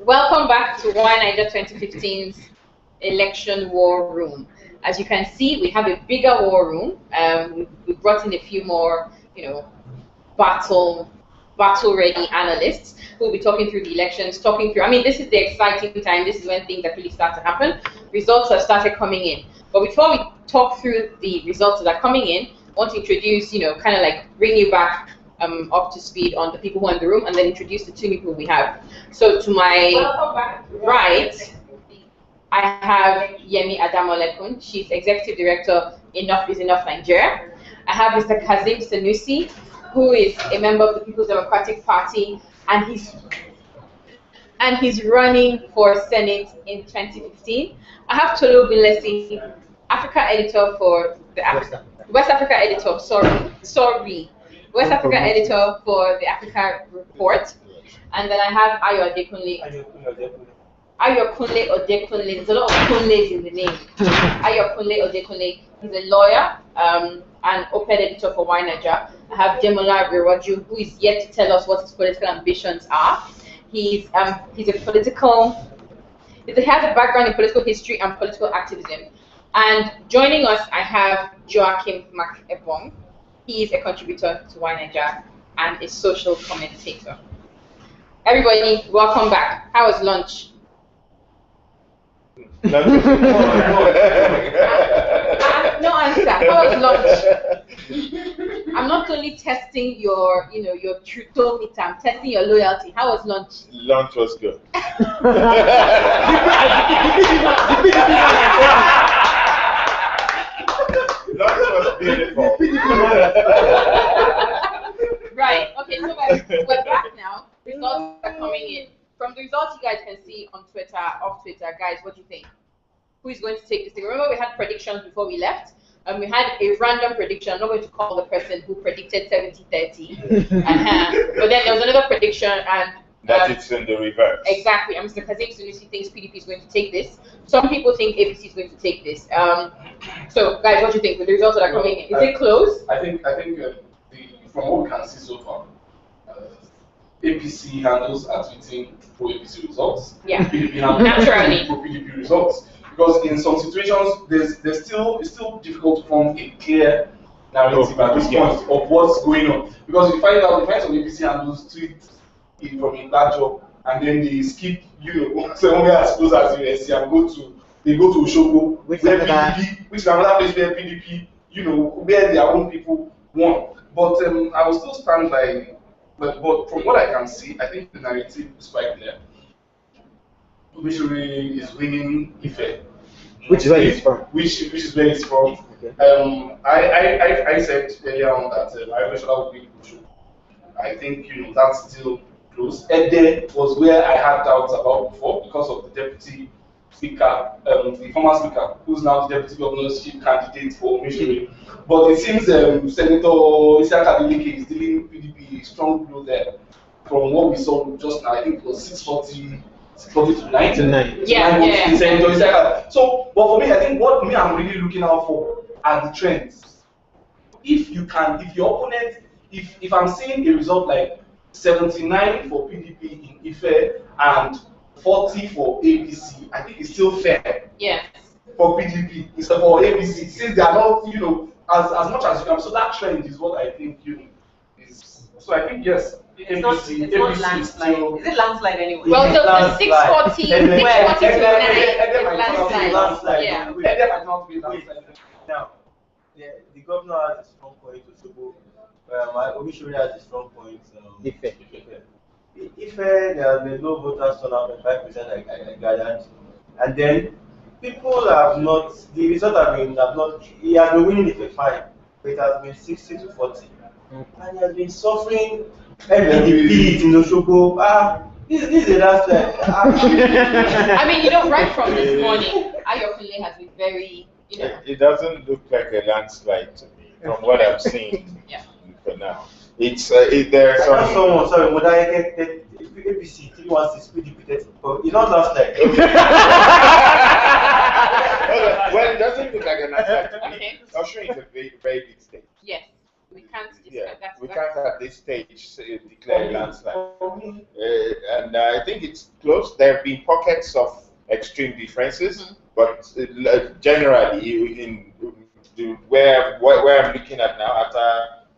Welcome back to YNaija2015's election war room. As you can see, we have a bigger war room. We've brought in a few more, battle-ready analysts who will be talking through the elections, this is the exciting time. This is when things actually start to happen. Results have started coming in. But before we talk through the results that are coming in, I want to introduce, bring you back up to speed on the people who are in the room, and then introduce the two people we have. So to my right, I have YNaija2015. She's Executive Director, Enough is Enough Nigeria. I have Mr. Kazim Sanusi, who is a member of the People's Democratic Party, and he's running for Senate in 2015. I have Tolu Bilesi, Africa editor for the West Africa editor, West Africa editor for the Africa Report. And then I have Ayo Kunle Odekunle. There's a lot of Kunles in the name. Ayo Kunle Odekunle. He's a lawyer and op-ed editor for YNaija. I have Demola Birwaju, who is yet to tell us what his political ambitions are. He has a background in political history and political activism. And joining us, I have Joachim Mak-Ebong. He is a contributor to YNaija and a social commentator. Everybody, welcome back. How was lunch? No answer. How was lunch? I'm not only testing your truth meter, I'm testing your loyalty. How was lunch? Lunch was good. Lunch was beautiful. Right. Okay. So we're back now. Results are coming in. From the results you guys can see on Twitter, off Twitter, guys, what do you think? Who is going to take this thing? Remember, we had predictions before we left. We had a random prediction. I'm not going to call the person who predicted 70-30. But then there was another prediction, and that it's in the reverse. Exactly. And Mr. Kazim Sunusi thinks PDP is going to take this. Some people think APC is going to take this. So, guys, what do you think with the results that are coming in? Is it close? I think from what we can see so far, APC handles are tweeting pro APC results. Yeah. PDP handles naturally pro PDP results. Because in some situations, it's still difficult to form a clear narrative at this point of what's going on. Because you find some APC handles tweet it from a bad job, and then they skip, somewhere as close as USC and they go to Oshogo, which is another place where PDP, where their own people won. But I will still stand by. But from what I can see, I think the narrative is quite clear. Obishuri is winning Ife. Which is where he's from. Which is where he's from. Okay. I said earlier on that Ayobeshola would be Oshogo. I think that's still close. Ede was where I had doubts about before because of the deputy speaker, the former speaker, who's now the deputy governorship candidate for Missouri. But it seems Senator Isiaka Adeleke is dealing PDP strong blow there. From what we saw just now, I think it was 640 to 90. Yeah. Senator Isiaka. So, but for me, I think what I'm really looking out for are the trends. If your opponent, if I'm seeing a result like 79 for PDP in Ife and 40 for APC, I think it's still fair. Yes. For PDP instead for APC, since they are not, as much as you can. So that trend is what I think is. So I think yes. It's not landslide. Is it landslide anyway? Well, the 640 to 9 is landslide. Yeah. Now, the governor has a strong point to Sobo. Obishuri has a strong point. If there has been no voters turnout by 5%, I gathered, and then people have not. The result he has been winning it fine, but it has been 60 to 40, and he has been suffering. MVP in Oshogo. This is the last time. Right from this morning, Ayo Kunle has been very, It doesn't look like a landslide to me, from what I'm seeing. Yeah. For now, there's some. Someone, sorry, would I get APC 316 PDP? It's not landslide. Well, it doesn't look like a landslide to me. Okay. Australia is a very, very big state. Yes. We can't Yeah, that's we can't at this stage declare a landslide. And I think it's close. There have been pockets of extreme differences, but generally, in where I'm looking at now, at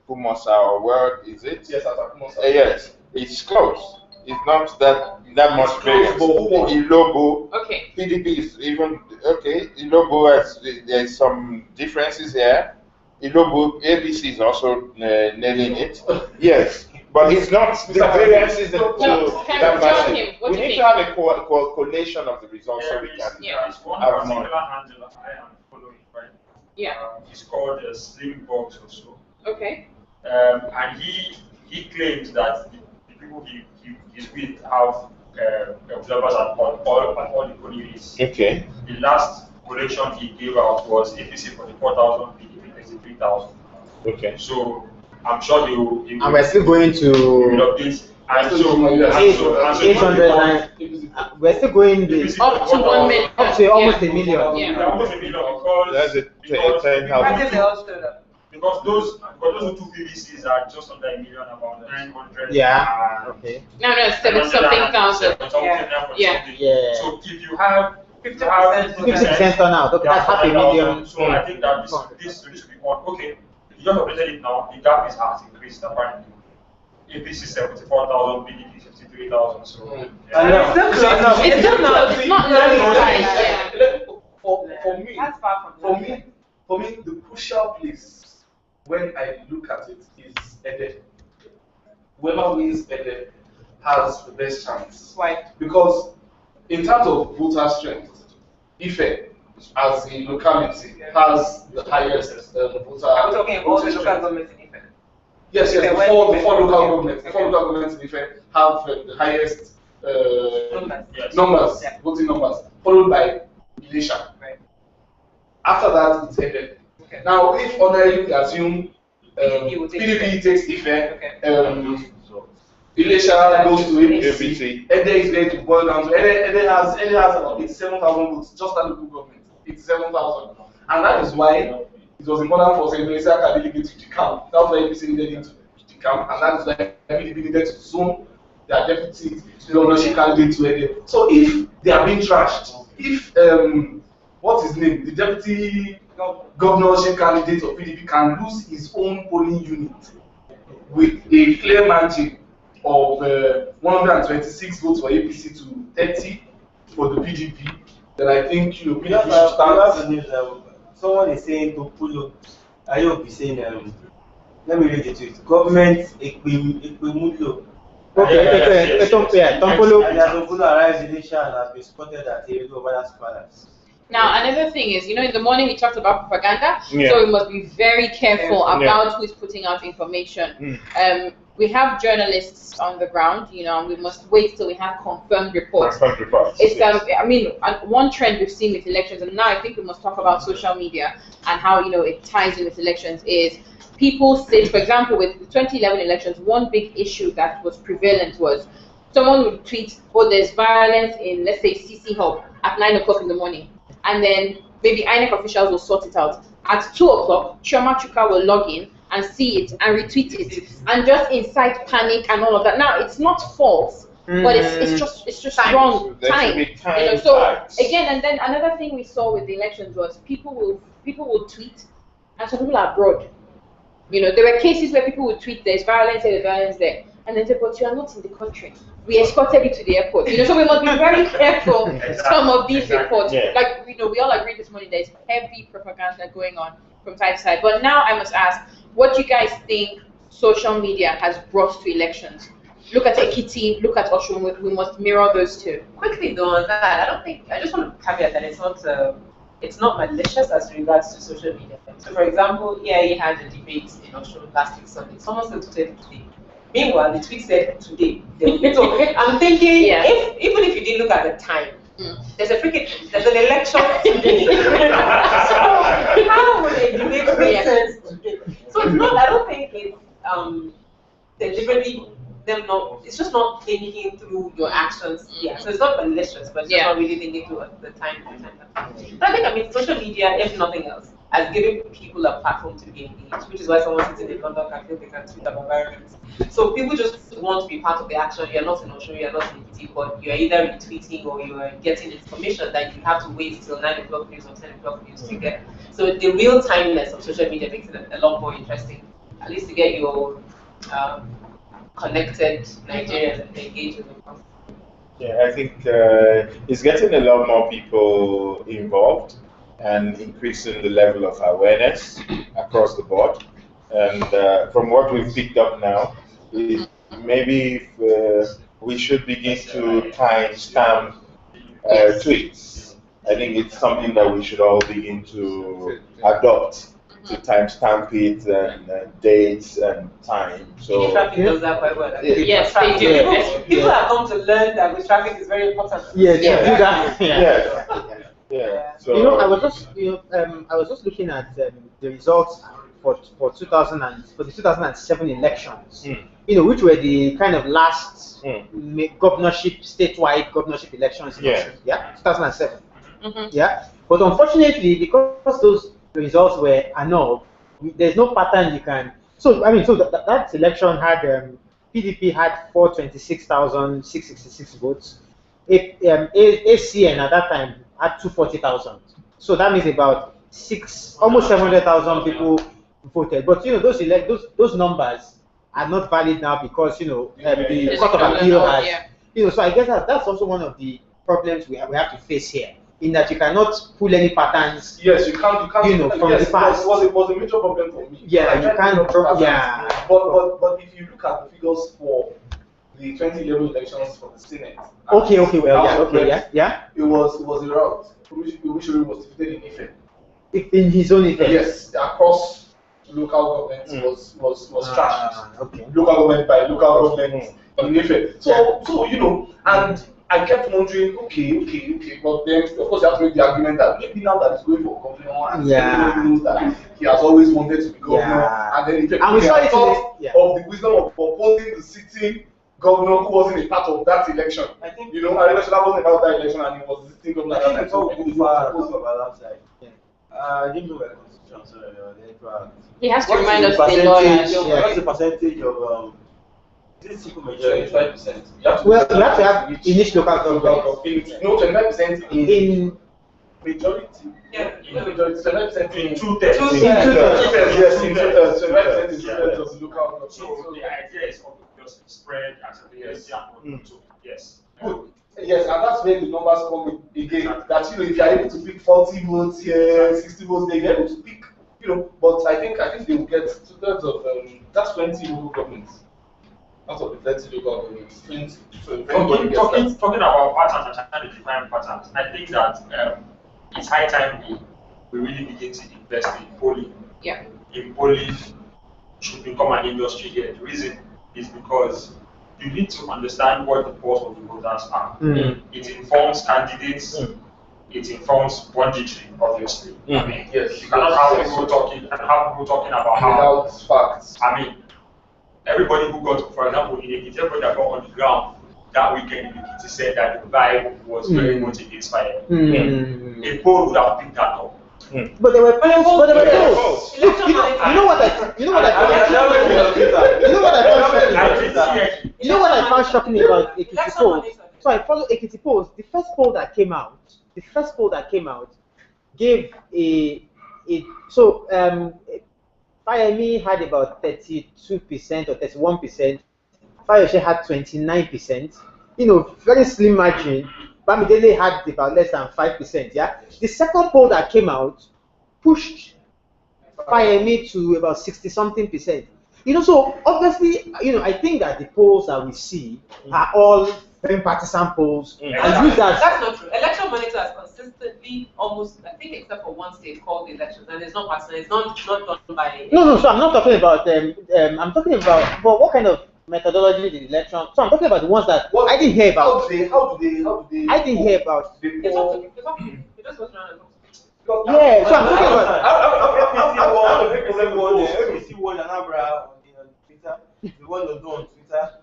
Kumosa, or where is it? Yes, at Akumosa. Yes, it's close. It's not that much variance. Ilobo, okay. PDP is even okay. Ilobo there's some differences here. Ilobo ABC is also nailing it. Yes, but it's not the variance isn't that massive. We need to have a collation of the results so we can There's one have particular more. handle I am following, right? Yeah. He's called Slim Box or so. Okay. And he claims that the people he's with have observers at all the polling units. Okay. The last collection he gave out was APC 44,000, PDP 33,000. Okay. So I'm sure they will. And we're still going to update. And so 809. We're still going Up to 1 million. up to almost a million. Yeah. Almost a million because That's a 10,000. Imagine they all stood up. Because those two PVCs are just under a million, about 900. Yeah. Okay. No, 7-something thousand. Yeah. Yeah. So if you have 50%. 50% turnout. Okay, that's half a million. So I think that this should be on. Okay, you just updated it now. The gap has increased apparently. APC 74,000, PDP 53,000. So And it's still close. It's still not. It's not landslide. For me, the crucial place when I look at it is Ede. Whoever wins Ede has the best chance. Why? Because in terms of voter strength, Ife, as a locality, has the highest voter. Are we talking about all the strength. local governments in Ife? Yes, Okay, the four local governments in Ife have the highest numbers, Yeah. voting numbers, followed by Elisha. Right. After that, it's Ede. Okay. Now, if ordinarily we assume PDP will take PDP takes Ife, Okay. Elisha goes to APC, ABC. Ede is going to boil down to Ede has about 87,000 votes, just at local government, 87,000. And that is why it was important for Senator Isaka delegate to the camp. That's why APC needed him to the camp, and that is why PDP needed to zone their deputy governorship candidate to Ede. So if they are being trashed, if what's his name, the deputy governorship candidate of PDP can lose his own polling unit with a clear margin of 126 votes for APC to 30 for the PDP, then I think PDP should start. Someone is saying to pull up. I hope he's saying let me read it to it. Government Ekpemulo. Okay, Tompolo. And as Obulo arrives in Elisha and has been spotted at Edo over that palace. Now, another thing is, in the morning we talked about propaganda, Yeah. so we must be very careful Yeah. about who is putting out information. We have journalists on the ground, and we must wait till we have confirmed reports. It's one trend we've seen with elections, and now I think we must talk about social media and how it ties in with elections. Is people say, for example, with the 2011 elections, one big issue that was prevalent was someone would tweet, "Oh, there's violence in, let's say, CC Hub at 9 o'clock in the morning," and then maybe INEC officials will sort it out. At 2 o'clock, Chioma Chuka will log in and see it and retweet it and just incite panic and all of that. Now, it's not false, but it's just wrong time. So again, and then another thing we saw with the elections was people will tweet, and some people are abroad. There were cases where people would tweet, "There's violence here, there's violence there," and then say, "But you are not in the country. We escorted you to the airport." So we must be very careful some of these reports. Yeah. Like we all agreed this morning, there's heavy propaganda going on from side to side. But now I must ask, what do you guys think social media has brought to elections? Look at Ekiti, look at Oshun. We must mirror those two. Quickly though on that, I just want to caveat that it's not malicious as regards to social media. So for example, EIA had a debate in Oshun last week Sunday. Someone still tweeted today. Meanwhile, the tweet said today. So I'm thinking, even if you didn't look at the time, there's an election today. So how would a debate make sense today? So it's not. I don't think it's deliberately them not. It's just not thinking through your actions. Yeah. So it's not malicious, but just not really thinking through the time. But I think social media, if nothing else, as giving people a platform to be engaged, which is why someone sitting in London can feel they can tweet about violence. So people just want to be part of the action. You're not in Oshun, you're not in Ekiti, but you're either retweeting or you're getting information that you have to wait till 9 o'clock news or 10 o'clock news to get. So the real timeliness of social media makes it a lot more interesting, at least to get your connected Nigerians and engaged with them. Yeah, I think it's getting a lot more people involved and increasing the level of awareness across the board. And from what we've picked up now, maybe we should begin to timestamp tweets. I think it's something that we should all begin to adopt, to timestamp it and dates and time. So Traffic does that quite well. Yes, they do. People have come to learn that with traffic is very important. Yeah, do that. yeah. So You know, I was just looking at the results for the 2007 elections. You know, which were the kind of last statewide governorship elections. Yeah. 2007. Yeah, but unfortunately, because those results were annulled, there's no pattern you can. So I mean, so that election had PDP had 426,666 votes. ACN at that time had 240,000. So that means about almost 700,000 people voted. But you know, those numbers are not valid now because you know the Court of Appeal has. You know, so I guess that's also one of the problems we have to face here. In that you cannot pull any patterns. Yes, you can't. You know, from the past. It was a major problem for me. Yeah, you can't. Yeah. But if you look at the figures for the 2011 elections for the Senate. Okay. Well, yeah. It was a rout. Umishiori was defeated in Ife. In his own Ife. Yes, across local governments was trashed. Okay. Local government by local government in Ife. So you know, and I kept wondering, okay, but then of course you have to make the argument that maybe now that he's going for governor and everybody knows that he has always wanted to be governor, and then he we saw it of the wisdom of opposing the sitting governor who wasn't a part of that election. I think that wasn't about that election, and he was the sitting governor. I think it's all good far outside. I didn't know the constitution, so He has to remind us the law. What's the percentage of this simple majority? 25%. Well, we have to have in each local government. No, 25% in majority. Yeah, majority. 25% In two-thirds. Yes, in 2/3. 25% is 2/3 of the local government. So the idea is of just spread accessibility and yes. Good. Yes, and that's where the numbers come in again. That you know, if you are able to pick 40 votes here, 60 votes there, you're able to pick. You know, but I think they will get 2/3 of that's 20 local governments. Out of the 30 local governments, 20. So if anybody gets that. Talking about patterns and trying to define patterns, I think that it's high time we really begin to invest in polling. Yeah. In polling should become an industry here. The reason is because you need to understand what the pulse of the voters are. It informs candidates. It informs budgetary, obviously. I mean, Yes. you cannot have people talking about how. Without facts. I mean, everybody who got, for example, in Ekiti, everybody that got on the ground that weekend in Ekiti said that the vibe was very much against fire. A poll would have picked that up. But there were polls. You know what I found shocking about Ekiti polls? So I follow Ekiti polls. The first poll that came out gave Fayemi had about 32% or 31%. Fayose had 29%. You know, very slim margin. Bamidele had about less than 5%. Yeah. The second poll that came out pushed Fayemi to about 60-something%. You know, so obviously, you know, I think that the polls that we see are all very partisan polls. That's not true. Election Monitor has consistently, almost, I think, except for one state called the elections, and it's not partisan. It's not done by. No. So I'm not talking about I'm talking about what kind of methodology the election. So I'm talking about the ones that I didn't hear about. How do they? I didn't hear about. It just goes around and goes. Yeah, so I'm talking about. APC won Anambra on Twitter. The one that do on Twitter.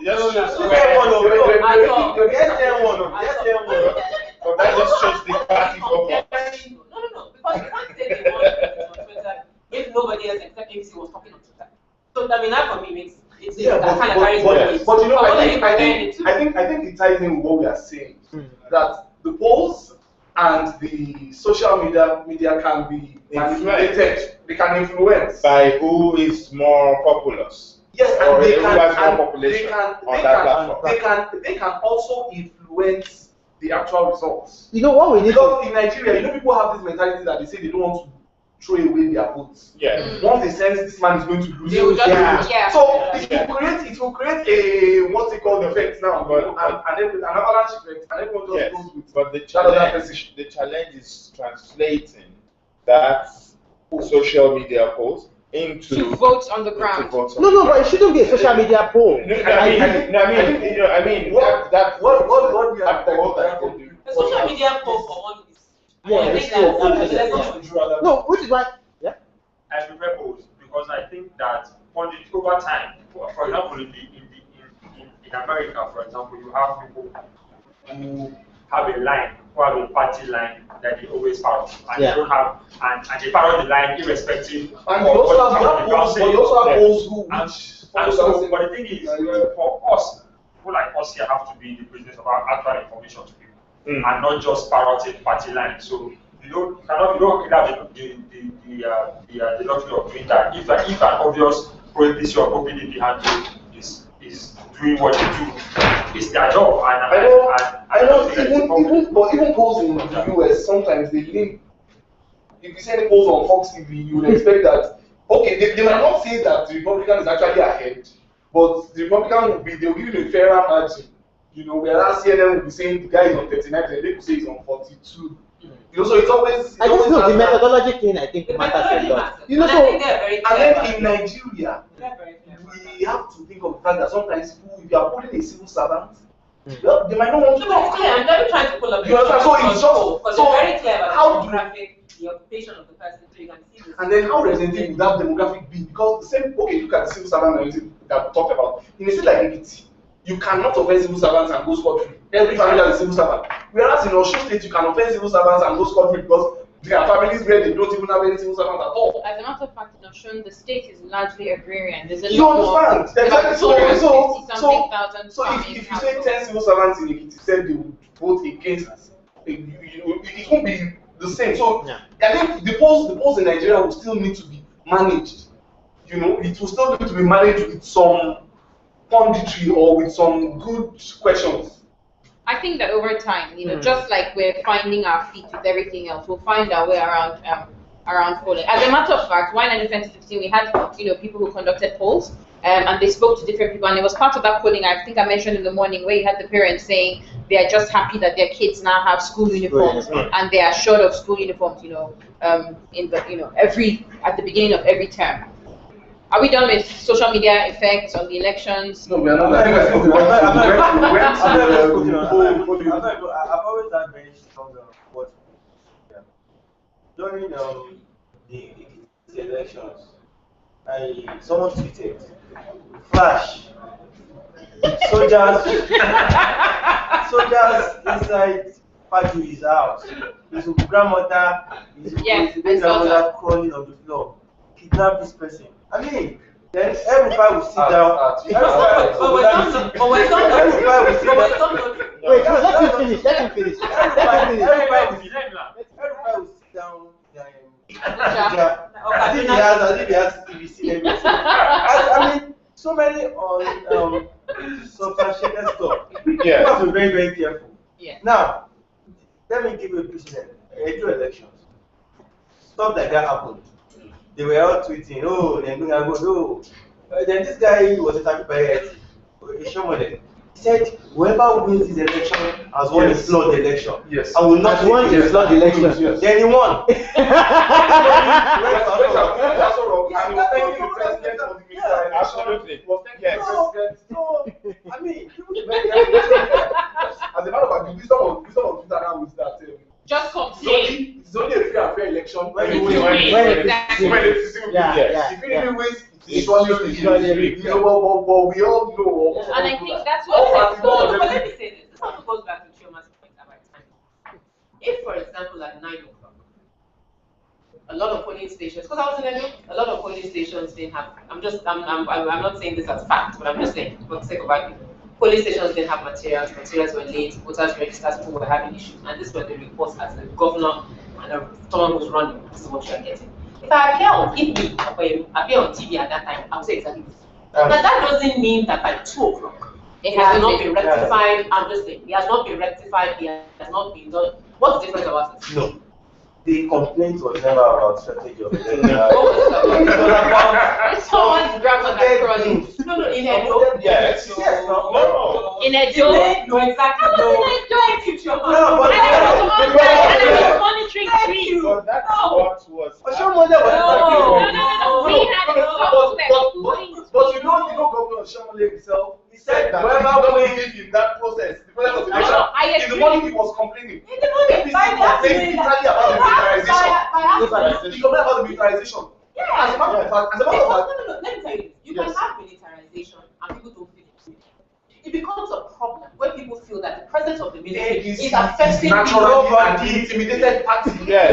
But that just shows the party focus. No. Because you can't say they want it on Twitter if nobody else except MC was talking on Twitter. So I mean that for me makes it's Yeah, that kind of but carries you know, what I are you think comparing it to? it ties in with what we are saying. That the polls and the social media can be manipulated. They can influence By who is more populous. Yes, Or and they who can, has more and population on they that can, platform. they can also influence the actual results. You know what we need Because in Nigeria, you know, people have this mentality that they say they don't want to throw away their votes. Yeah. Once they sense this man is going to lose, They will just So it will create a what's it called effect now, and then an avalanche effect, and everyone just goes with. But the the challenge is translating that social media post into To votes on the ground. No, but it shouldn't be a social media poll. What we have to The social media poll for one is No, which is why. Yeah. I prefer polls because I think that over time, for example, in America, for example, you have people who have a line, who have a party line that they always parrot, and they don't have, and they parrot the line irrespective of what the ground says. But the thing is, for us, people like us here have to be in the business of our actual information to people. And not just parroting party lines. So you don't have the luxury of doing that. If an obvious pro-APC or pro-PDP handle is doing what they do, it's their job. Even polls in the US sometimes they lean. If you see any polls on Fox TV, you would expect that. Okay, they might not say that the Republican is actually ahead, but the Republican they'll give you a fairer margin. You know, whereas CNN will be saying the guy is on 39, and they will say he's on 42. You know, so it's always. I just know the methodology thing. I think matters a lot. You know, so and then in Nigeria, we have to think of the fact that sometimes people, if you are pulling a civil servant, well, they might not want to talk. I'm never trying to pull up. You understand? So it's just because they're very clear about the demographic, the occupation of the person, so you can see this. And then how representative would that demographic be? Because the same, okay, look at the civil servant that we talked about. In a state like Ekiti, you cannot offend civil servants and go scot-free. Every family has a civil servant. Whereas in Osun State, you can offend civil servants and go scot-free because there are families where they don't even have any civil servants at all. As a matter of fact, in Osun, the state is largely agrarian. There's a You understand? Exactly. So if you say 10 civil servants in Ekiti said they would vote against it won't be the same. So I think the polls in Nigeria will still need to be managed. You know, it will still need to be managed with some punditry or with some good questions. I think that over time, you know, just like we're finding our feet with everything else, we'll find our way around polling. As a matter of fact, YNaija2015, we had people who conducted polls, and they spoke to different people, and it was part of that polling. I think I mentioned in the morning where you had the parents saying they are just happy that their kids now have school uniforms, and they are short of school uniforms. In the at the beginning of every term. Are we done with social media effects on the elections? No, we are not. I've always had very strong support. During the elections, someone tweeted, "Flash, soldiers inside Faju's house. His grandmother, his grandmother crawling on the floor. Kidnap this person." I mean, then everybody will sit down. Wait, no, let him finish. Everybody will sit down. I think he has TVC everything. I mean, so many on substantiated stuff. You have to be very, very careful. Yeah. Now, let me give you a precedent. Edo elections. Stuff like that happened. They were all tweeting, "Oh, they're going to go, no." Then this guy was attacked by a showman. He said, "Whoever wins this election has won a flawed election." Yes. I will not won a flawed election. Yes. Then he won. Absolutely. Yes. So, I mean, people should be as a matter of fact, the wisdom of Twitter now is that Just complain. it's only a free and fair election When you win, exactly. If you anyways, it's usually but we all know. And I think that's But what let me say this. This also goes back to Chioma's point about time. If, for example, at 9 o'clock, a lot of polling stations, because I was in Edo, a lot of polling stations didn't have. I'm not saying this as fact, but I'm just saying for the sake of argument. Polling stations didn't have materials were late, voters registers, people were having issues, and this were the reports as the governor and someone who's running. This is what you're getting. If I appear on TV at that time, I would say exactly this. But that doesn't mean that by 2 o'clock it has not been rectified. I'm just saying, it has not been rectified, it has not been done. What's the difference about it? No. The complaint was never about strategy of It's someone's grandmother. No, in Edo. Yes. No. in Edo. No, exactly. No. No, but I was monitoring trees. So that's what was. No. We had a software. But you know, Governor Shomole himself, he said that Whoever he did not wins- believe in that process. The process of No, election. I In the agree. morning, he was complaining. In the morning, APC by that complained way, bitterly about the militarization. He complained about the militarization. Yeah. As a matter of fact, No, let me tell you. You can Yes. have militarization and people don't feel it. It becomes a problem when people feel that the presence of the military is affecting naturally people. and the intimidated party. Yes.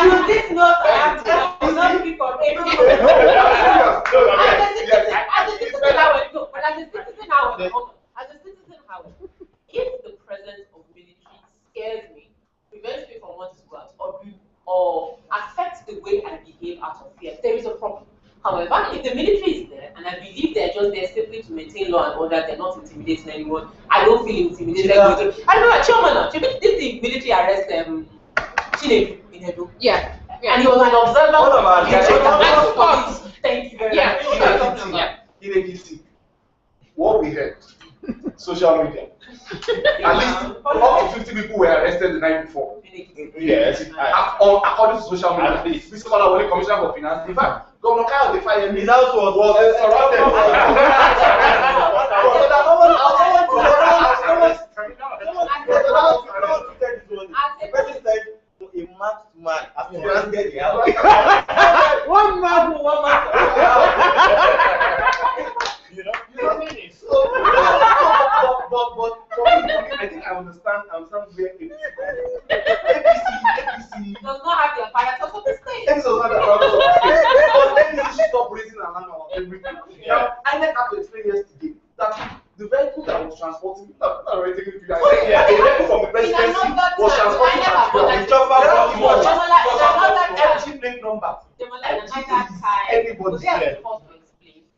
You did not act not people. As a citizen, however, if the presence of military scares me, prevents me from wanting to go out, or affects the way I behave out of fear, there is a problem. However, if the military is there, and I believe they're just there simply to maintain law and order, they're not intimidating anyone, I don't feel intimidated. Yeah. I remember Chioma, did the military arrest Chinedu in Edo? Yeah. And he was an observer. What about that? Thank you very Yeah. much. In APC, what we heard, social media. At least up to 50 people were arrested the night before. Yes. According to social media, At least. Mr. Kolawole, Commissioner for Finance. In fact, Governor Kyle, the fire his house was surrounded. A masked man has surrounded the house. One man. You know. But for me, I think I understand where APC Does not have the apparatus of the state. APC does not have the but APC should stop raising alarm about everything. Now, I had to explain yesterday that the vehicle that was transporting, not already taking pictures. Yeah. The vehicle from the presidency was transporting empty plate number. Everybody.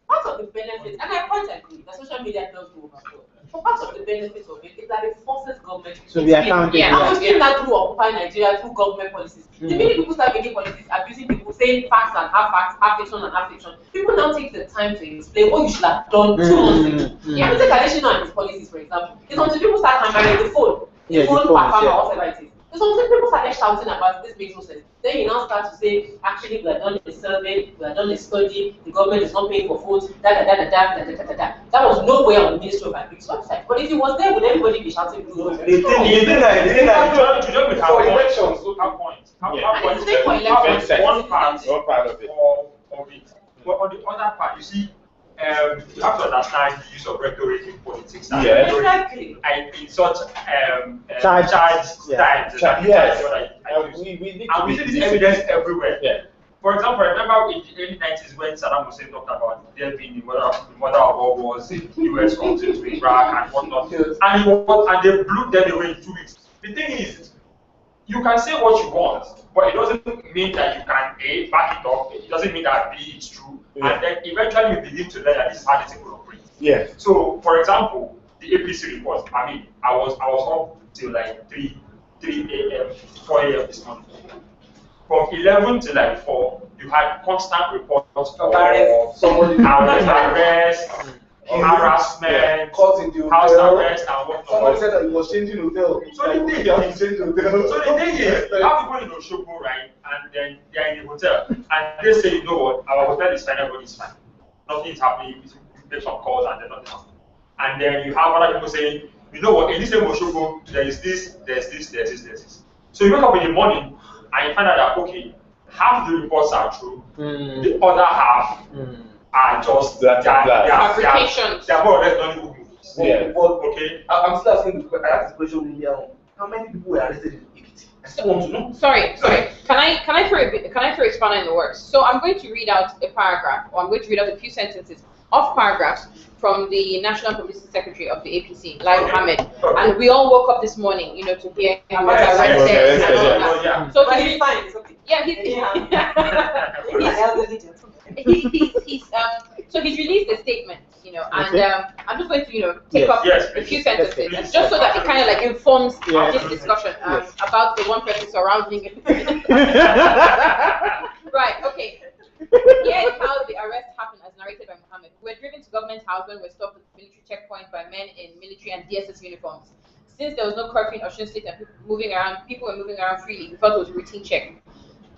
Part of the benefits, and I quite agree that social media does go overboard. But part of the benefits of it is that it forces government To be accountable. Yeah, and we've seen that through Occupy Nigeria, through government policies. The minute people start making policies, abusing people, saying facts, half fiction and half fiction, people now take the time to explain what you should have done 2 months ago. Yeah, we take Additional and his policies, for example. It's until people start hammering the phone, Yeah, the phone, phones, or yeah. whatever it is. It's until people started shouting about this makes no sense. Then you now start to say, actually, we are done a survey, we are done a study, the government is not paying for phones, That was nowhere on the Ministry of Agriculture's website. But if it was there, would everybody be shouting blue? The thing I To just with For our elections, points. Yeah. And it's made for elections. One part One part of it. of it. But on the other part, you see, you have to understand the use of rhetoric in politics. And Yeah. rhetoric, Exactly. in such Charged, charged yeah. times. Yes. I use. We need And to we be see this evidence everywhere. Yeah. For example, I remember in the early 90s when Saddam Hussein talked about there being the mother of all wars, the US comes into Iraq and whatnot. And they blew them away in 2 weeks. The thing is, you can say what you want, but it doesn't mean that you can back it up. It doesn't mean that B, it's true. Yeah. And then eventually you begin to learn that this is how the thing will operate. Yeah. So, for example, the APC report, I was up till like 3 a.m., 4 a.m. this morning. From 11 to like 4, you had constant reports of somebody arrest, harassment, caught in the house hotel. arrest, and whatnot. Somebody said that he was changing hotel. So the thing He has to change hotel. So the thing is, you have people in Oshogo, right, and then they are in the hotel, and they say, you know what, our hotel is fine, everybody is fine. Nothing is happening, you make some calls and then nothing happens. And then you have other people saying, you know what, in this same Oshogo, there is this. So you wake up in the morning, and you find out that, okay, half the reports are true, the other half are just fabrications. They are more or less Nollywood movies. Yeah. But Okay. I'm still asking. I asked this question earlier on. How many people were arrested in Ekiti? I still want to know. Sorry. Can I throw a spanner in the works? So I'm going to read out a paragraph, or I'm going to read out a few sentences of paragraphs from the National Publicity Secretary of the APC, Lai Mohammed. And we all woke up this morning, to hear him was arrested. Yeah. So But he's fine. It's okay. yeah, He's an elderly gentleman. so he's released a statement, and I'm just going to, take up a few sentences, just so that it kind of like informs this discussion about the one person surrounding it. Right, okay. Here is how the arrest happened as narrated by Mohammed. We were driven to government house when we were stopped at the military checkpoint by men in military and DSS uniforms. Since there was no curfew in Osun State and people were moving around freely, we thought it was a routine check.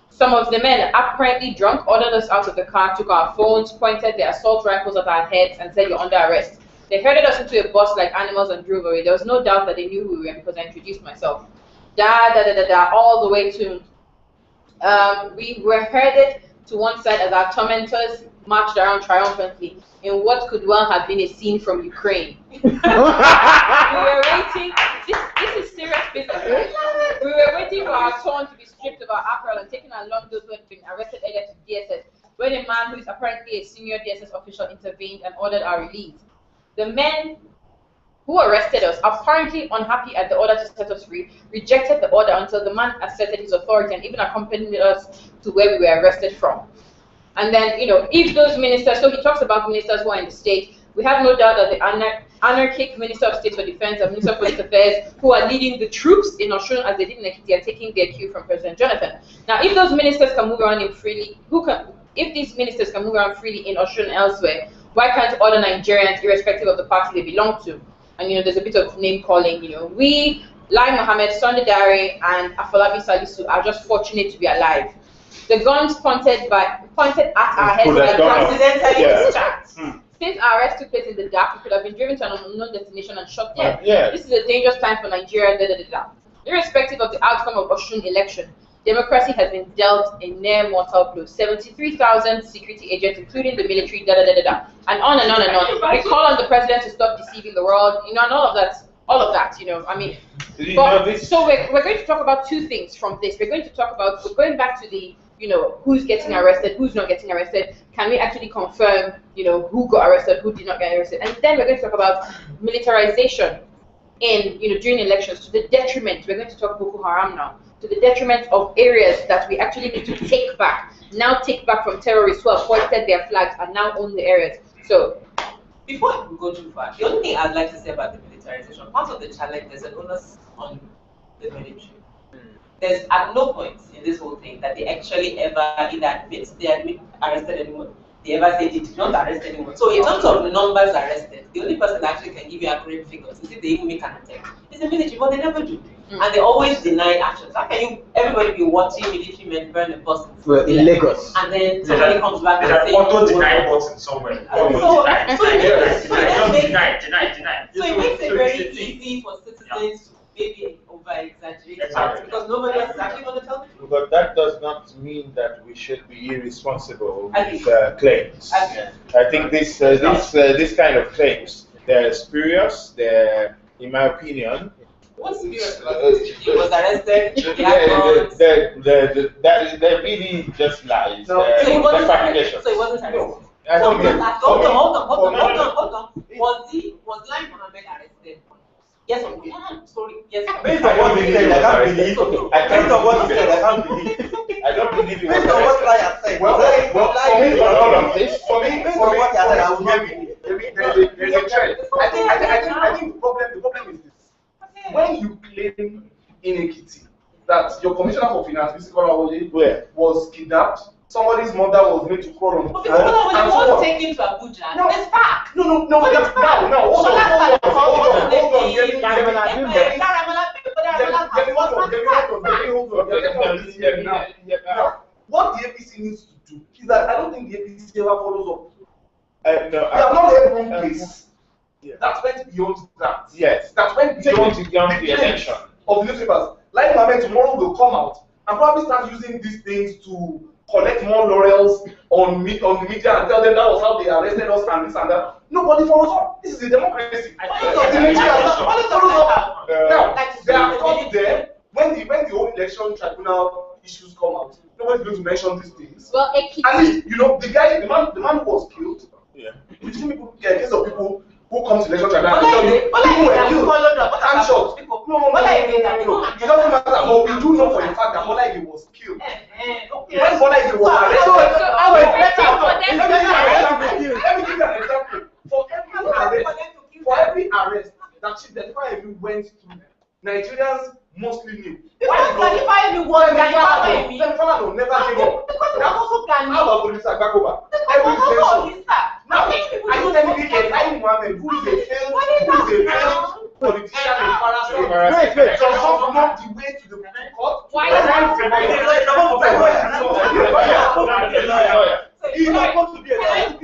Some of the men, apparently drunk, ordered us out of the car, took our phones, pointed their assault rifles at our heads, and said, "You're under arrest." They herded us into a bus like animals and drove away. There was no doubt that they knew who we were because I introduced myself. All the way to... we were herded to one side as our tormentors marched around triumphantly in what could well have been a scene from Ukraine. We were waiting... This is serious business. We were waiting for our turn to be stripped of our apparel and taken along those who had been arrested earlier to DSS, when a man who is apparently a senior DSS official intervened and ordered our release. The men who arrested us, apparently unhappy at the order to set us free, rejected the order until the man asserted his authority and even accompanied us to where we were arrested from. And then, if those ministers, so he talks about ministers who are in the state, we have no doubt that the anarchic Minister of State for Defense and Minister of Police Affairs, who are leading the troops in Osun as they did in Ekiti, are taking their cue from President Jonathan. Now, if those ministers can move around if these ministers can move around freely in Osun and elsewhere, why can't other Nigerians, irrespective of the party they belong to? And there's a bit of name calling. We, Lai Mohammed, Sunday Dare, and Afolabi Salisu are just fortunate to be alive. The guns pointed at our heads by accidentally discharged. Since our arrest took place in the dark, we could have been driven to an unknown destination and shot dead. This is a dangerous time for Nigeria. Irrespective of the outcome of Osun election, democracy has been dealt a near mortal blow. 73,000 security agents, including the military, and on and on and on. We call on the president to stop deceiving the world, and all of that. So we're going to talk about two things from this. We're going to talk about going back to the who's getting arrested, who's not getting arrested. Can we actually confirm, who got arrested, who did not get arrested? And then we're going to talk about militarization in, during elections to the detriment. We're going to talk Boko Haram now, to the detriment of areas that we actually need to take back. Now take back from terrorists who have hoisted their flags and now own the areas. So, before we go too far, the only thing I'd like to say about the militarization, part of the challenge, there's an onus on the military. There's at no point in this whole thing that they actually ever either admit arrested anyone. They ever say they did not arrest anyone. So in terms of the numbers arrested, the only person that actually can give you accurate figures is if they even make an attempt. It's the military, but they never do. And they always deny actions. How can everybody be watching military men burn a bus in Lagos? And then somebody comes back and says, auto deny button somewhere. So it Deny. makes it very easy for citizens to maybe over-exaggerate because nobody else is actually going to tell the truth. But that does not mean that we should be irresponsible with claims. I think this kind of claims, they're spurious. They're, in my opinion, what's serious about this? He was arrested. They're really just lies. So he wasn't arrested. No. Hold on. Was Lai Mohammed arrested? Yes or no? Sorry. Yes. Based on what he said, I can't believe. Based on what he said, I can't believe. I don't believe it was based on what Lai has said. Well, for me, all of this, based on what he has said, I will not believe. There's a trend. I think the problem is this. When you claim in Ekiti that your commissioner for finance, Mr. Kolawole, was kidnapped, somebody's mother was made to crawl on. Okay, Kolawole was taken to Abuja. No, it's back. No. Hold on. What the APC needs to do is that I don't think the APC ever follows up. No, we have not had one case. That went beyond that. Yes. That went beyond the election of the newspapers. Like Mohammed tomorrow will come out and probably start using these things to collect more laurels on the media and tell them that was how they arrested us and this and that. Nobody follows up. This is a democracy. Now, they are caught there when the whole election tribunal issues come out. Nobody's going to mention these things. Well, At least, the man who was killed. Yeah. We've seen people, case of people who come to election tribunal and tell you, people were killed. I'm shot. No. It doesn't matter, but we do know for a fact that Bola Ige was killed. When Bola Ige was arrested, let me give you an example. For every arrest that Chief Dedify went through, Nigerians mostly knew. Why you want Sefala never gave up. How about police Agbakoba? Now, are you telling me Ibrahim Mohammed, who is a failed politician in Kwara State, does not know the way to the court? Why is He's not supposed to be a lawyer.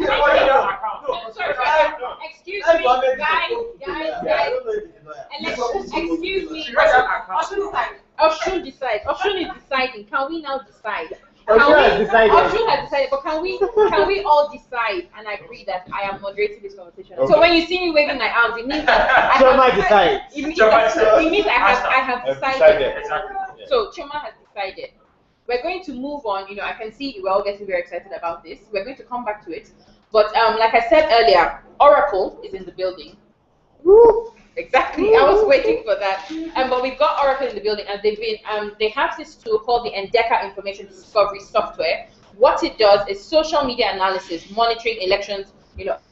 Excuse me, guys. Excuse me. Oshun decide. Oshun is deciding. Can we now decide? Oshun has decided. Oshun has decided, but can we all decide and agree that I am moderating this conversation? Okay. So when you see me waving my arms, it means that Choma decides. It means I have decided. Exactly. Yeah. So Choma has decided. We're going to move on. I can see we're all getting very excited about this. We're going to come back to it. But like I said earlier, Oracle is in the building. Woo. Exactly. I was waiting for that. But we've got Oracle in the building, and they have this tool called the Endeca Information Discovery Software. What it does is social media analysis, monitoring elections,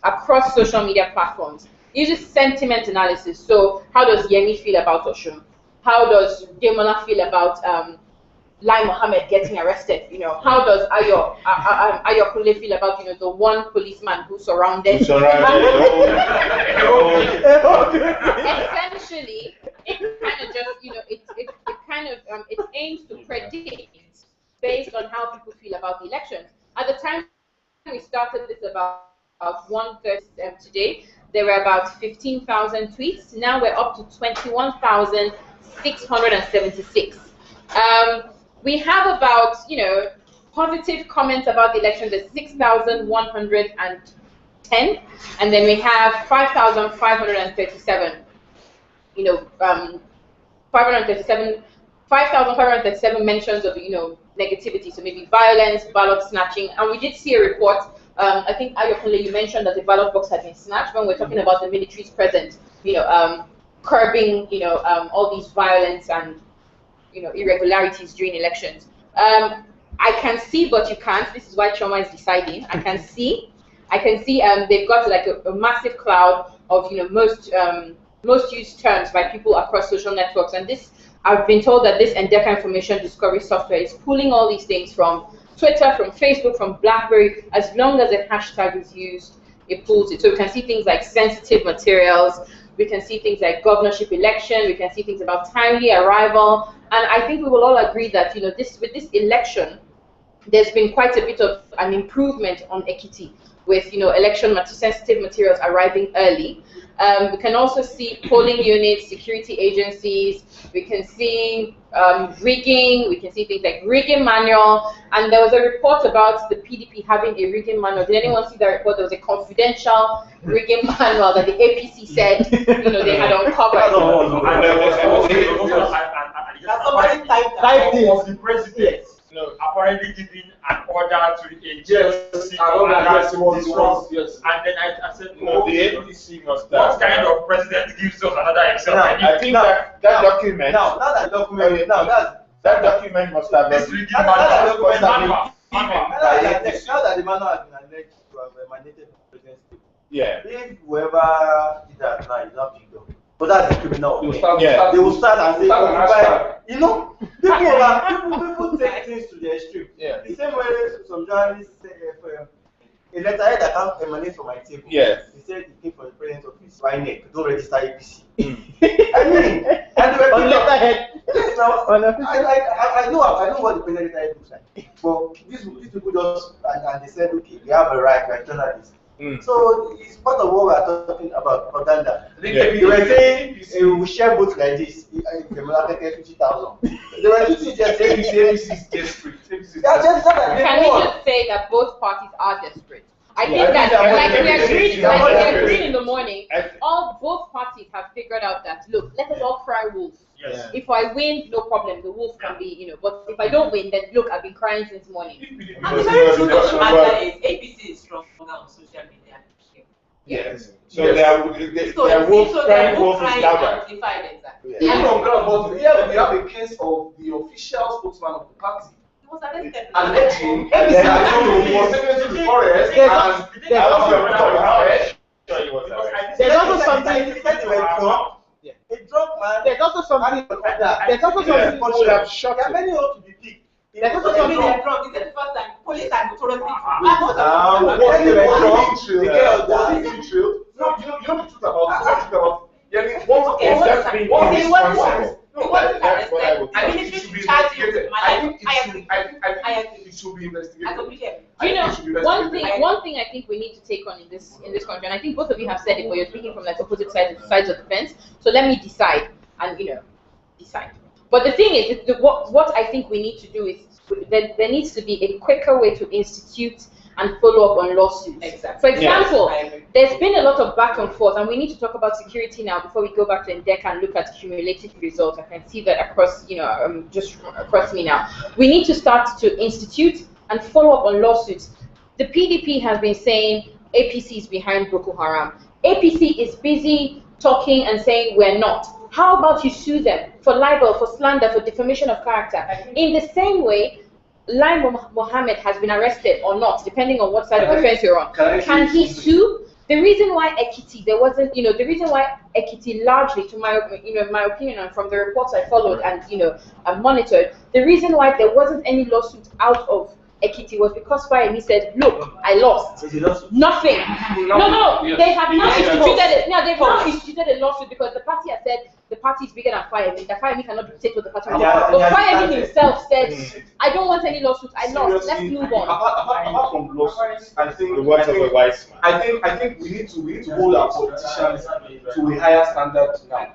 across social media platforms. It uses sentiment analysis. So how does Yemi feel about Oshun? How does Demola feel about Lai Mohammed getting arrested? How does Ayo Kule feel about the one policeman who surrounded? Essentially, it kind of just it aims to predict based on how people feel about the elections. At the time we started this about 1:30 today, there were about 15,000 tweets. Now we're up to 21,676. We have about, positive comments about the election, there's 6,110, and then we have 5,537, 5,537 mentions of, negativity, so maybe violence, ballot snatching, and we did see a report, I think, Ayokunle, you mentioned that the ballot box had been snatched when we're talking about the military's presence, curbing, all these violence and irregularities during elections. I can see, but you can't. This is why Choma is deciding. I can see. They've got like a massive cloud of most used terms by people across social networks, and this I've been told that this Endeca Information Discovery Software is pulling all these things from Twitter, from Facebook, from BlackBerry. As long as a hashtag is used, it pulls it. So we can see things like sensitive materials. We can see things like governorship election. We can see things about timely arrival. And I think we will all agree that with this election, there's been quite a bit of an improvement on Ekiti, with election sensitive materials arriving early. We can also see polling units, security agencies. We can see rigging. We can see things like rigging manual. And there was a report about the PDP having a rigging manual. Did anyone see that report? There was a confidential rigging manual that the APC said they had uncovered. Somebody typed of the president. Apparently giving an order to the agency Yes. and then I said, the APC must have. what kind of president gives us another example? I think that document. That document must have This been. rigging manual must have been now that the manual has been alleged to have emanated from the president's. Yeah. If whoever did that now is not picked up, but that's the criminal. They will start and say, people take things to the extreme. Yeah. The same way some journalists say, a letterhead that can't emanate from my table. Yes. He said he came from the president's office. YNaija, don't register APC. I mean, and they were On letterhead. Yes, now, I know what the president looks like. But these people just, and they said, okay, we have a right, we're journalists. So it's part of what we are talking about, propaganda. Yeah. They were saying we share votes like this. The Malakeke 50,000. They were just saying ABC is desperate. Can we just say that both parties are desperate? I think that, like we agreed in the morning, both parties have figured out that, look, let us all cry wolf. Yes. If I win, no problem, the wolf can be, but if I don't win, then look, I've been crying since morning. And the very truth of the matter is, APC is stronger on social media. Yes. So they are wolf crying wolf is louder. Exactly. Even on ground, but here we have a case of the official spokesman of the party. Was arrested. Alleging that he was taken to the forest and there's also something. a drunk man. There's also something. There's also something. Would have shot There are him. many ought to be picked. There's also Something something. they're drunk. This is the first time police are notoriously It should be investigated. One thing I think we need to take on in this country, and I think both of you have said it, but you're speaking from like opposite sides of the fence. So let me decide, and decide. But the thing is, what I think we need to do is there needs to be a quicker way to institute and follow up on lawsuits. Exactly. For example, there's been a lot of back and forth, and we need to talk about security now before we go back to Ndeka and look at cumulative results. I can see that across, just across me now. We need to start to institute and follow up on lawsuits. The PDP has been saying APC is behind Boko Haram. APC is busy talking and saying we're not. How about you sue them for libel, for slander, for defamation of character? In the same way, Lai Mohammed has been arrested or not, depending on what side of the fence you're on. Can he sue? The reason why Ekiti, the reason why Ekiti largely, to my opinion, and from the reports I followed and I monitored, the reason why there wasn't any lawsuit out of Ekiti was because Fayemi said, look, I lost. Nothing. No, they have not instituted it. No, they've not instituted a lawsuit because the party has said the party is bigger than Fayemi. That Fayemi cannot dictate what the party wants. But Fayemi himself said, I don't want any lawsuit. I lost. Let's move on. Apart from lawsuits, I think The words of a wise man. I think we need to hold our politicians to a higher standard now.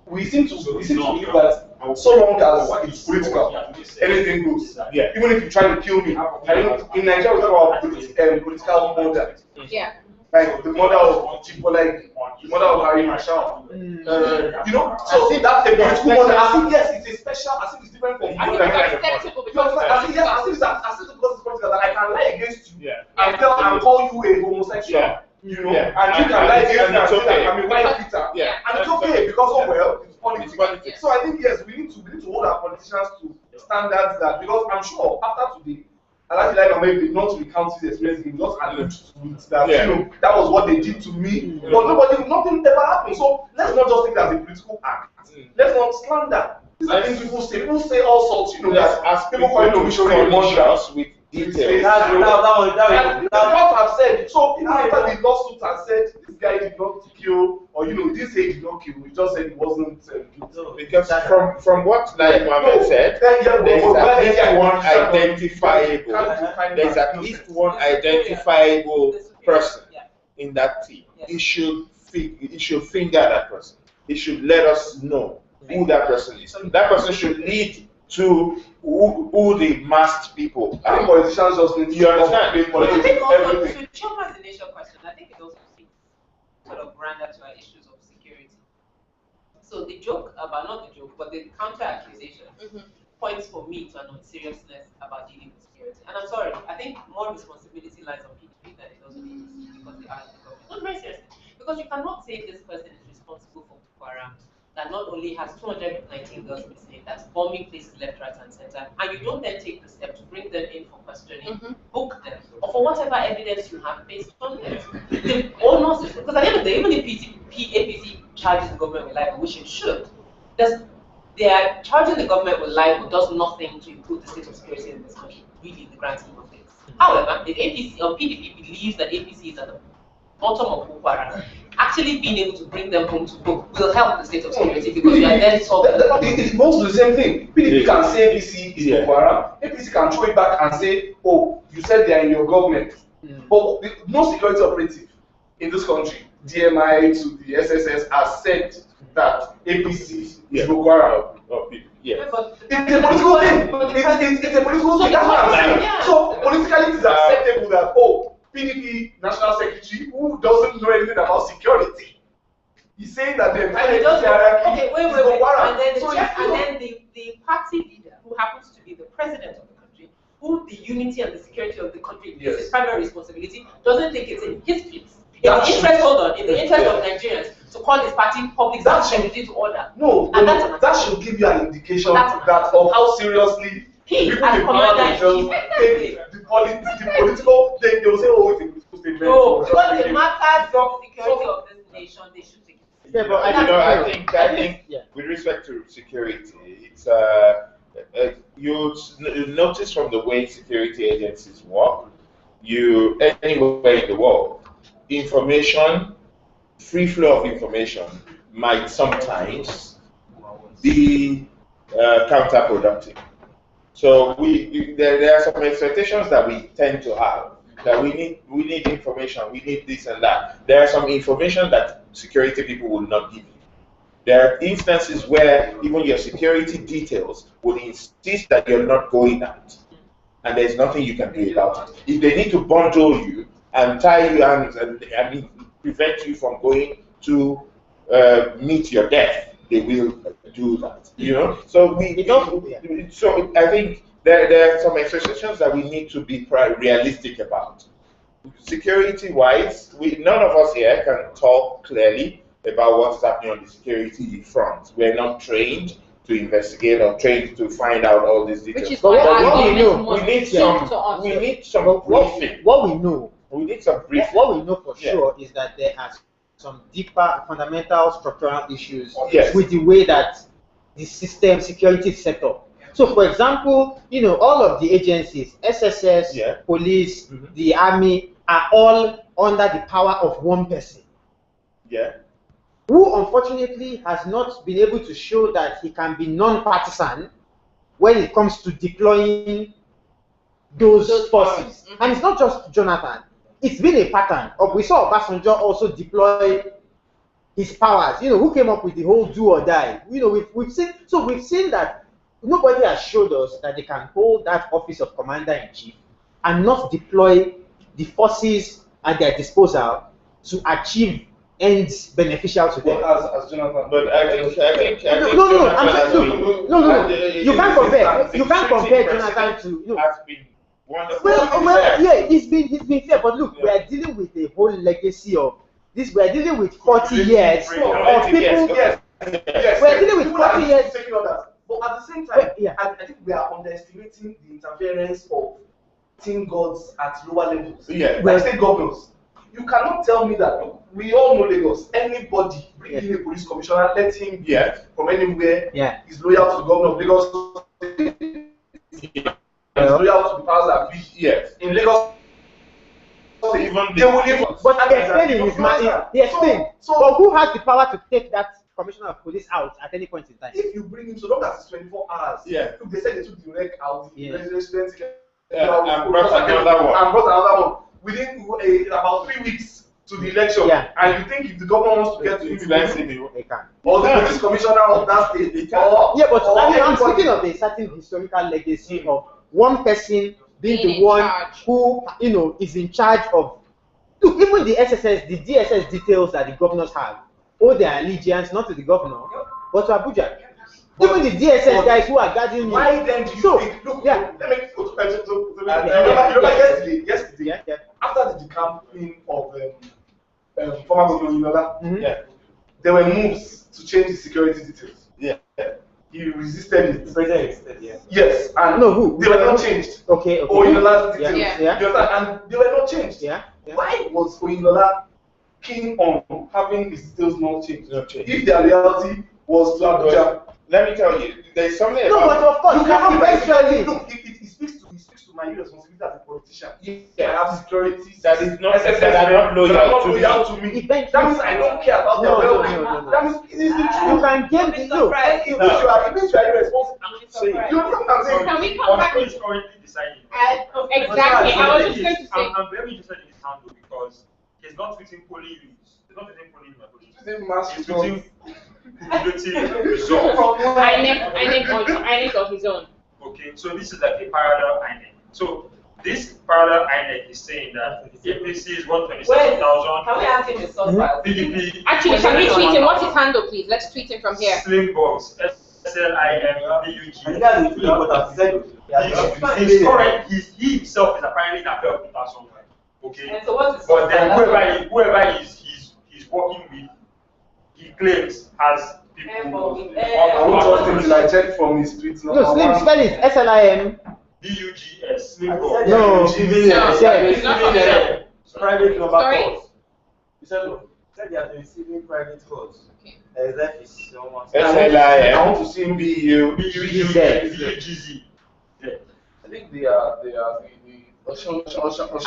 We seem to believe that so long as it's political, anything goes. Yeah. Even if you try to kill me, in Nigeria we talk about political murder. Yeah. Like the mother of Chibolek, the mother of Harry Marshall. So see that's a political murder. I think yes, it's a special. I think it's different from I think it's acceptable because it's political that I can lie against you and call you a homosexual. Yeah. And you can lie against me and say that I'm a white Peter. Yeah. And it's okay because it's politics. So I think yes, we need to hold our politicians to standards that, because I'm sure after today, I like maybe not recount his experience, he just allude to it that that was what they did to me. But nothing ever happened. So let's not just take it as a political act. Let's not slander. These are things people say. People say all sorts, Let's ask people to furnish us with details. That's what I've said. So even after the lawsuit has said this guy did not kill, or this say he did not kill, we just said he wasn't guilty. Because from what Lai Mohammed said, there's at least one identifiable person in that team. He should finger that person. He should let us know who that person is. That person should lead to who the masked people I are. think politicians just need to understand? I think also, to Choma's initial question, I think it also speaks sort of grander to our issues of security. So the joke about, not the joke, but the counter accusation points for me to an unseriousness about dealing with security. And I'm sorry, I think more responsibility lies on PDP than it does on APC because they are in the government. Not very seriously. Because you cannot say this person is responsible for Boko Haram that not only has 219 girls missing, that's bombing places left, right, and center, and you don't then take the step to bring them in for questioning, book them, or for whatever evidence you have based on them. The onus is, because at the end of the day, even if APC charges the government with libel, which it should, they are charging the government with libel does nothing to improve the state of security in this country, really, in the grand scheme of things. However, if APC or PDP believes that APC is at the bottom of Boko Haram, actually being able to bring them home to book will help the state of security because you are then solving. It's both the same thing. PDP can say APC is Boko Haram. APC can throw it back and say, oh, you said they are in your government, but no security operative in this country, DMI to the SSS, has said that APC is Boko Haram. Yes. It's a political thing. It's a political thing. That's what I'm saying. So politically, it is acceptable that PDP national secretary who doesn't know anything about security, he's saying that the entire hierarchy is Boko Haram. And then the party leader, who happens to be the president of the country, who the unity and the security of the country is his primary responsibility, doesn't think it's in his place. In the interest of Nigerians, to call his party public security to order. No, and that should give you an indication that of how seriously people in power themselves take the political. They will say, "Oh, it's a political statement." No, because it matters of security of this nation, they should take it. Yeah, but I think with respect to security, it's you notice from the way security agencies work, anywhere in the world, information, free flow of information might sometimes be counterproductive. So there are some expectations that we tend to have, that we need information, we need this and that. There are some information that security people will not give you. There are instances where even your security details will insist that you're not going out, and there's nothing you can do about it. If they need to bundle you and tie you and prevent you from going to meet your death, they will do that. You know. So so I think there are some expectations that we need to be realistic about. Security-wise, none of us here can talk clearly about what's happening on the security front. We're not trained to investigate or trained to find out all these details. Which is why we need some briefing. What we know. We need some briefing. What we know for sure is that there are some deeper, fundamental, structural issues with the way that the system security is set up. So, for example, all of the agencies, SSS, police, the army, are all under the power of one person. Yeah. Who unfortunately has not been able to show that he can be non-partisan when it comes to deploying those forces. And it's not just Jonathan. It's been a pattern. We saw Obasanjo also deploy his powers. Who came up with the whole do or die. We've seen that nobody has showed us that they can hold that office of commander-in-chief and not deploy the forces at their disposal to achieve ends beneficial to them. As Jonathan, but I think no. You can't compare Jonathan to has been wonderful. Well, yeah, he's been fair, but look, we are dealing with a whole legacy of this. We are dealing with 40 years of people. Yes. We are dealing with 40 years. But at the same time, I think we are underestimating the interference of team gods at lower levels. Like state governors. You cannot tell me that. Look, we all know Lagos. Anybody bring in a police commissioner, let him be from anywhere. Is loyal to the governor of Lagos. Is loyal to the powers that be. In Lagos, but he explained. So who has the power to take that commissioner of police out at any point in time? If you bring him, so long as it's 24 hours. Look, they said they took the wreck out, the resident and brought another one. Within about 3 weeks to the election, and you think if the governor wants to get to him, they can. Or the police commissioner of that state, they can. But I'm speaking of a certain historical legacy of one person being the one who is in charge of. Look, even the SSS, the DSS details that the governors have owe their allegiance not to the governor, but to Abuja. Even the DSS guys who are guarding me. Why then do you think? Look, let me yesterday, after the decamping of former Governor Inola, there were moves to change the security details. He resisted it. The president resisted, Yes, and who? They were not changed. Okay. Oinola's details. And they were not changed. Why was Oinola keen on having his details not changed? If their reality was to Abuja. Let me tell you, there's something but of course, look, it speaks to my responsibility as a politician. I have security. That is not that are not loyal to me. Eventually- That means I don't care about their No, no, well-being. no, no. That means it is the You truth. can give the look. It means you are irresponsible. Say it. You understand what I'm saying? Can we come back? Who is currently deciding? Exactly. I was just going to say. I'm very interested in his handle because he's not tweeting polling units. He's not tweeting polling units. It's a mass He's response. tweeting results. INEC of his own. Okay, so this is like a parallel INEC. So this parallel INEC is saying that APC is 127,000. Can we ask him the source? PDP. Actually, can we tweet him? What's his handle, please? Let's tweet him from here. Slimbox. And SLIMBUG. that's the thing what I've said. He's correct. He himself is apparently in a belt somewhere. Okay. And so what's the But source? then whoever he's working with, he claims has people. I won't trust him till I check from his tweets. No, Slim, spell it. SLIM. BUGS. I Slimbox. said No, receiving no, it's not from there. private number Sorry? calls. You said no. Said they are receiving private calls. Okay. That is someone. I SLIM. want to see him be you. BUGZ. Yeah. I think they are the I'm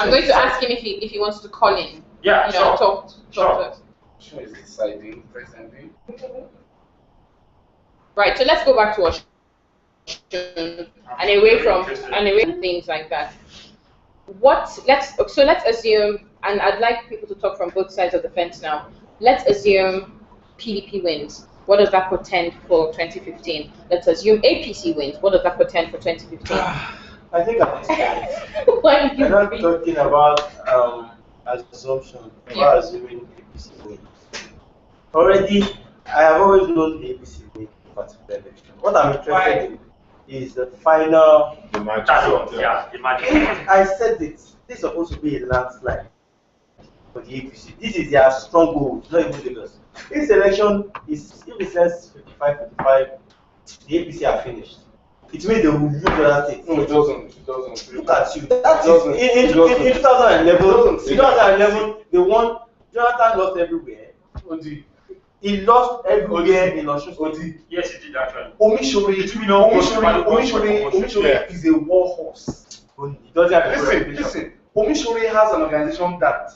going to ask him if he wants to call in. Yeah, You know, sure. talk to us. Oshun is deciding presently. Right. So let's go back to Oshun and away from things like that. Let's assume, and I'd like people to talk from both sides of the fence now. Let's assume PDP wins. What does that portend for 2015? Let's assume APC wins. What does that portend for 2015? I think at this point, Why do you we're not agree? talking about assumption, Yeah. about assuming APC win. Already, I have always known APC win particular election. What I'm interested in is the final. The magic. Yeah, imagine. I said it. This is supposed to be a landslide for the APC. This is their stronghold, not even Lagos. This election is, if it says 55, the APC are finished. It means they will lose other states. No, it doesn't. It doesn't. Look at you. That doesn't. is in It doesn't. 2011, they won. Jonathan lost everywhere. Odi. He lost everywhere in Osun State. Odi. Yes, it did actually. Omishore is a war horse. He doesn't have a Listen. Omishore has an organization that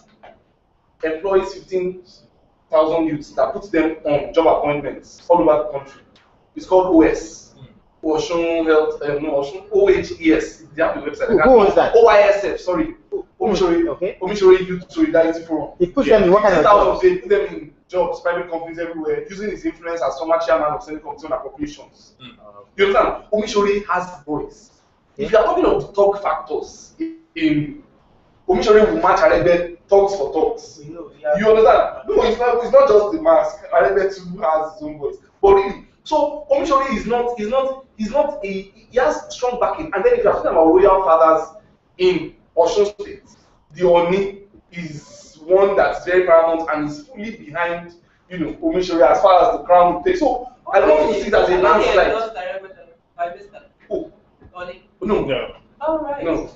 employs 15,000 youths that puts them on job appointments all over the country. It's called OS. Osun Health, Osun OHES. They have the website. Who owns that? OISF, sorry. Omishore. Okay. Omishore Youth Solidarity Forum. He puts them in what kind of jobs? They put them in jobs, private companies everywhere, using his influence as former chairman of Senate Committee on Appropriations. You understand? Omishore has voice. If you are talking of the talk factors, in Omishore will match Arebe talks for talks. You understand? No, it's not just the mask. Arebe too has his own voice. But really, so Omishore he has strong backing. And then if you are talking about royal fathers in Osun State, the Oni is one that's very paramount and is fully behind, Omishore as far as the crown will take. So I don't want to see that as a landslide. Oh, no. All right. No.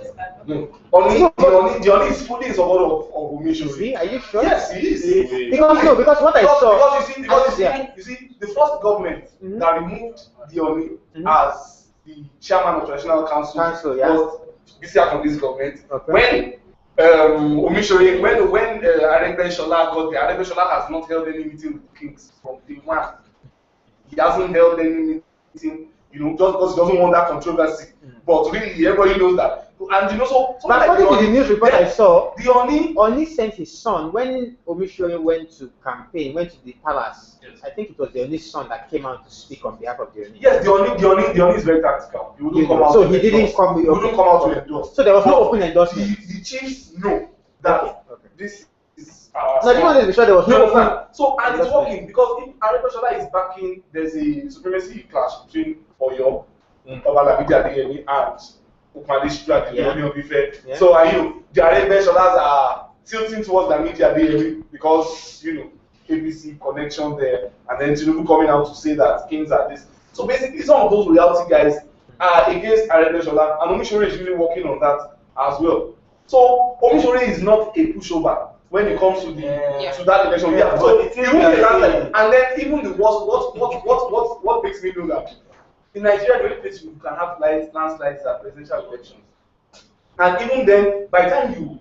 No. The Oni is fully in support of Omishore. See, are you sure? Yes, he is. Because what I saw. Because you see, the first government that removed the Oni as the chairman of traditional council was BC Akonde's government. Okay. When Omishore, when Arebe Shola got there, Arebe Shola has not held any meeting with the kings from day one. He hasn't held any meeting, just because he doesn't want that controversy. But really, everybody knows that. And so But according to the news report I saw, the Oni sent his son when Omishore went to campaign, went to the palace. Yes. I think it was the Oni's son that came out to speak on behalf of the Oni. Yes, the Oni is very tactical. He wouldn't come out. So to he didn't endorse. come. He wouldn't come out to endorse. So there was no open endorsement. The chiefs know that Okay. this is our. So I just wanted to be sure there was no open. So and it's working because if Arebe Shola is backing, there's a supremacy clash between Oyo, Obalabidi Adeyemi, and Ukmadishi and the Oni of Ife. Yeah. So the Arebe Sholas are tilting towards Lamidi Adeyemi because ABC connection there, and then Tinubu coming out to say that kings are this. So basically, some of those royalty guys are against Arebe Shola, and Omishore is really working on that as well. So Omishore is not a pushover when it comes to to that election. Yeah, so it won't be a landslide. And then even the worst, what makes me know that in Nigeria, the only place you can have landslides are presidential elections. And even then, by the time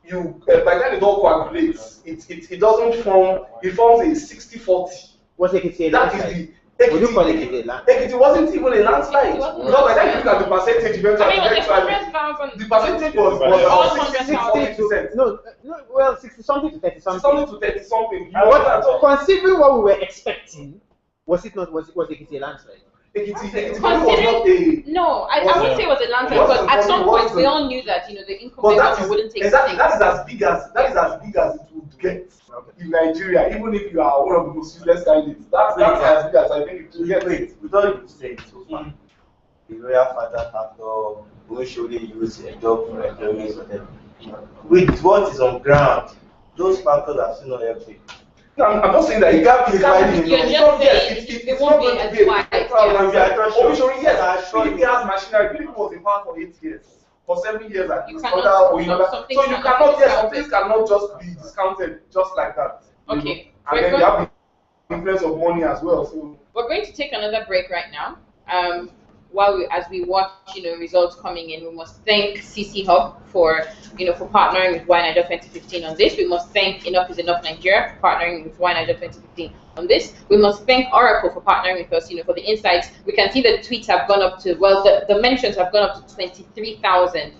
by the time it all coagulates, it doesn't form. It forms a 60-40. What's Ekiti? That is the Would you call Ekiti a landslide? It wasn't even a landslide. Because by the time you look at the percentage eventually, the percentage was about 60-40%. No, well, 60 something to 30 something. Something to 30 something. Considering what we were expecting, was Ekiti a landslide? Ekiti was not a. No, I wouldn't say it was a landslide, but at some point we all knew that the incumbent wouldn't take exactly, that is as big as it would get in Nigeria, even if you are one of the most useless candidates. That's as big as I think it will get. Wait, with all you said so far, the royal father factor, we surely use a job for employees, whatever. With what is on ground, those factors are still not helping. No, I'm not saying that you can't be dividing. You're just saying it won't be as wide. Yes, PDP has machinery. PDP was in power for 8 years. For 7 years, and You so cannot- you cannot. Yes, some things cannot just be discounted just like that. Okay. And then you have the influence of money as well. So We're going to take another break right now. As we watch, results coming in, we must thank CC Hub for partnering with YNaija2015 on this. We must thank Enough is Enough Nigeria for partnering with YNaija2015 on this. We must thank Oracle for partnering with us, for the insights. We can see the tweets have gone up to, the mentions have gone up to 23,000.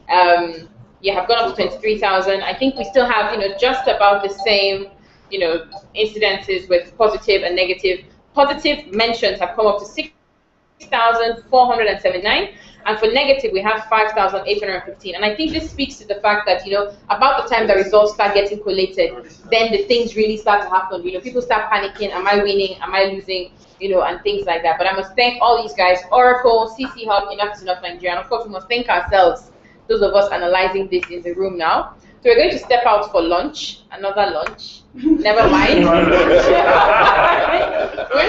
Have gone up to 23,000. I think we still have, just about the same, incidences with positive and negative. Positive mentions have come up to 6,479, and for negative we have 5,815. And I think this speaks to the fact that about the time the results start getting collated, then the things really start to happen. People start panicking: am I winning? Am I losing? And things like that. But I must thank all these guys: Oracle, CC Hub, Enough is Enough Nigeria, and of course we must thank ourselves, those of us analyzing this in the room now. So we're going to step out for lunch, another lunch. Never mind. We're going to step out for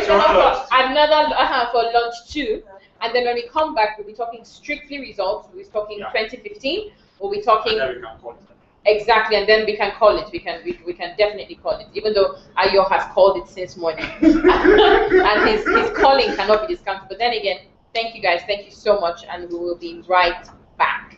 another for lunch too. And then when we come back, we'll be talking strictly results. We'll be talking 2015. We'll be talking exactly, and then we can call it. We can definitely call it, even though Ayo has called it since morning, and his calling cannot be discounted. But then again, thank you guys. Thank you so much, and we will be right back.